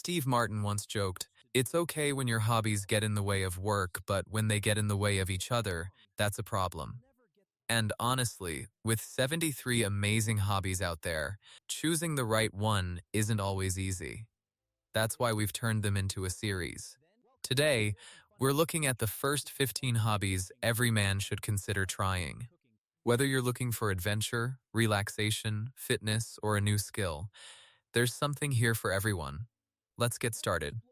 Steve Martin once joked, "It's okay when your hobbies get in the way of work, but when they get in the way of each other, that's a problem." And honestly, with 73 amazing hobbies out there, choosing the right one isn't always easy. That's why we've turned them into a series. Today, we're looking at the first 15 hobbies every man should consider trying. Whether you're looking for adventure, relaxation, fitness, or a new skill, there's something here for everyone. Let's get started.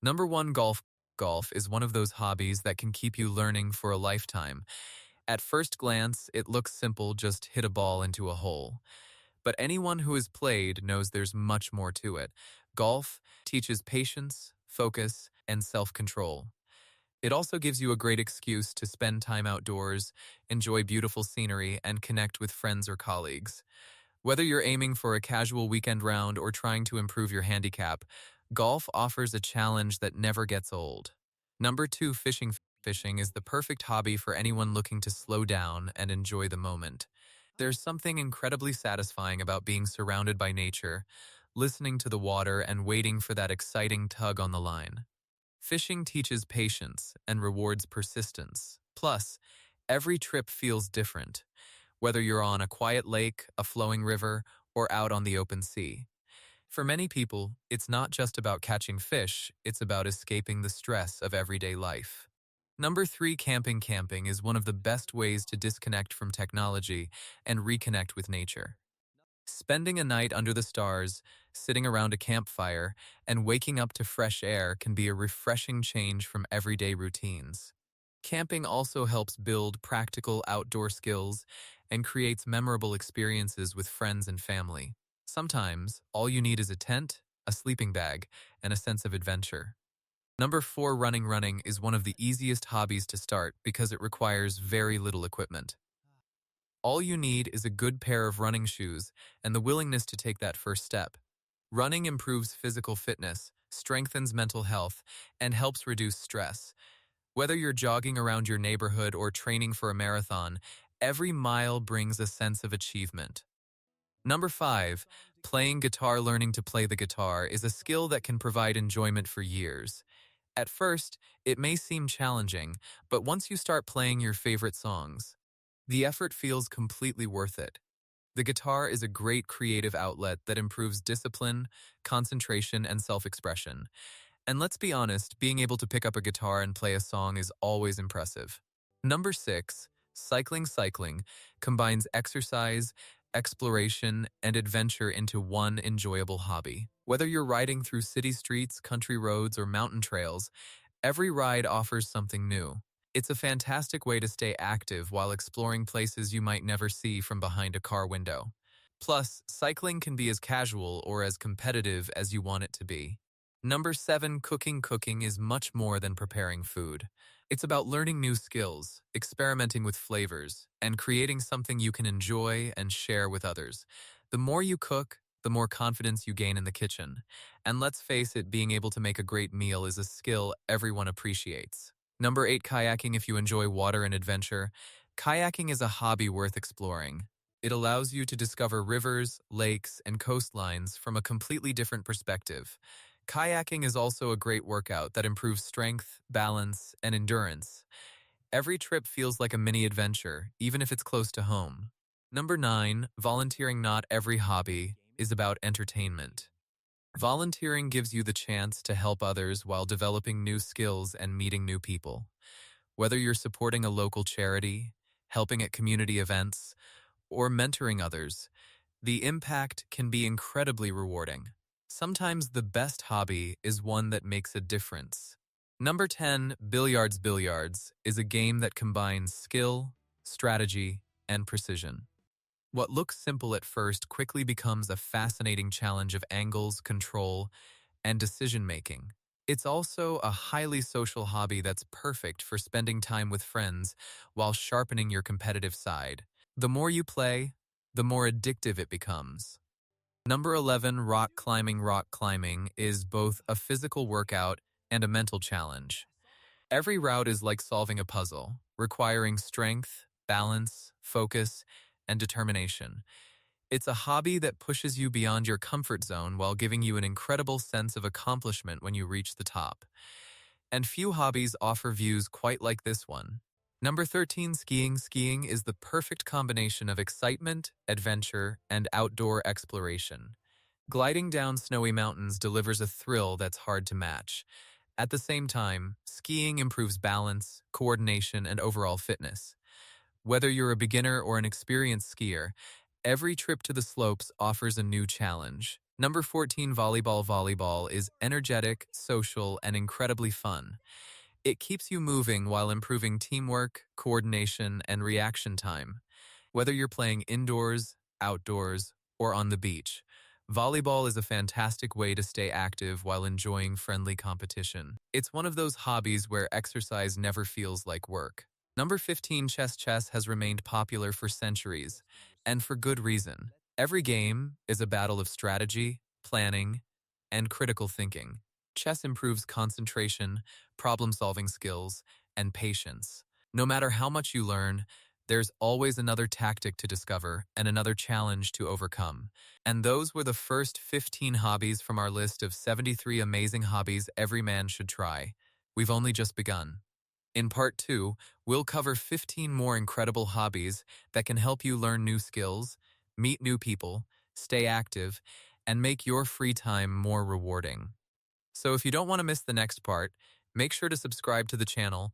Number one, golf. Golf is one of those hobbies that can keep you learning for a lifetime. At first glance, it looks simple, just hit a ball into a hole. But anyone who has played knows there's much more to it. Golf teaches patience, focus, and self-control. It also gives you a great excuse to spend time outdoors, enjoy beautiful scenery, and connect with friends or colleagues. Whether you're aiming for a casual weekend round or trying to improve your handicap, golf offers a challenge that never gets old. Number two, fishing. Fishing is the perfect hobby for anyone looking to slow down and enjoy the moment. There's something incredibly satisfying about being surrounded by nature, listening to the water, and waiting for that exciting tug on the line. Fishing teaches patience and rewards persistence. Plus, every trip feels different, whether you're on a quiet lake, a flowing river, or out on the open sea. For many people, it's not just about catching fish, it's about escaping the stress of everyday life. Number three, camping. Camping is one of the best ways to disconnect from technology and reconnect with nature. Spending a night under the stars, sitting around a campfire, and waking up to fresh air can be a refreshing change from everyday routines. Camping also helps build practical outdoor skills and creates memorable experiences with friends and family. Sometimes, all you need is a tent, a sleeping bag, and a sense of adventure. Number four, running. Running is one of the easiest hobbies to start because it requires very little equipment. All you need is a good pair of running shoes and the willingness to take that first step. Running improves physical fitness, strengthens mental health, and helps reduce stress. Whether you're jogging around your neighborhood or training for a marathon, every mile brings a sense of achievement. Number five, playing guitar. Learning to play the guitar is a skill that can provide enjoyment for years. At first, it may seem challenging, but once you start playing your favorite songs, the effort feels completely worth it. The guitar is a great creative outlet that improves discipline, concentration, and self-expression. And let's be honest, being able to pick up a guitar and play a song is always impressive. Number six, cycling. Cycling combines exercise, exploration, and adventure into one enjoyable hobby. Whether you're riding through city streets, country roads, or mountain trails, every ride offers something new. It's a fantastic way to stay active while exploring places you might never see from behind a car window. Plus, cycling can be as casual or as competitive as you want it to be. Number seven, cooking. Cooking is much more than preparing food. It's about learning new skills, experimenting with flavors, and creating something you can enjoy and share with others. The more you cook, the more confidence you gain in the kitchen. And let's face it, being able to make a great meal is a skill everyone appreciates. Number eight, kayaking. If you enjoy water and adventure, kayaking is a hobby worth exploring. It allows you to discover rivers, lakes, and coastlines from a completely different perspective. Kayaking is also a great workout that improves strength, balance, and endurance. Every trip feels like a mini adventure, even if it's close to home. Number nine, volunteering. Not every hobby is about entertainment. Volunteering gives you the chance to help others while developing new skills and meeting new people. Whether you're supporting a local charity, helping at community events, or mentoring others, the impact can be incredibly rewarding. Sometimes the best hobby is one that makes a difference. Number 10, billiards. Billiards is a game that combines skill, strategy, and precision. What looks simple at first quickly becomes a fascinating challenge of angles, control, and decision-making. It's also a highly social hobby that's perfect for spending time with friends while sharpening your competitive side. The more you play, the more addictive it becomes. Number 11, rock climbing. Rock climbing is both a physical workout and a mental challenge. Every route is like solving a puzzle, requiring strength, balance, focus, and determination. It's a hobby that pushes you beyond your comfort zone while giving you an incredible sense of accomplishment when you reach the top. And few hobbies offer views quite like this one. Number 13, skiing. Skiing is the perfect combination of excitement, adventure, and outdoor exploration. Gliding down snowy mountains delivers a thrill that's hard to match. At the same time, skiing improves balance, coordination, and overall fitness. Whether you're a beginner or an experienced skier, every trip to the slopes offers a new challenge. Number 14, volleyball. Volleyball is energetic, social, and incredibly fun. It keeps you moving while improving teamwork, coordination, and reaction time. Whether you're playing indoors, outdoors, or on the beach, volleyball is a fantastic way to stay active while enjoying friendly competition. It's one of those hobbies where exercise never feels like work. Number 15, chess. Chess has remained popular for centuries, and for good reason. Every game is a battle of strategy, planning, and critical thinking. Chess improves concentration, problem-solving skills, and patience. No matter how much you learn, there's always another tactic to discover and another challenge to overcome. And those were the first 15 hobbies from our list of 73 amazing hobbies every man should try. We've only just begun. In part 2, we'll cover 15 more incredible hobbies that can help you learn new skills, meet new people, stay active, and make your free time more rewarding. So if you don't want to miss the next part, make sure to subscribe to the channel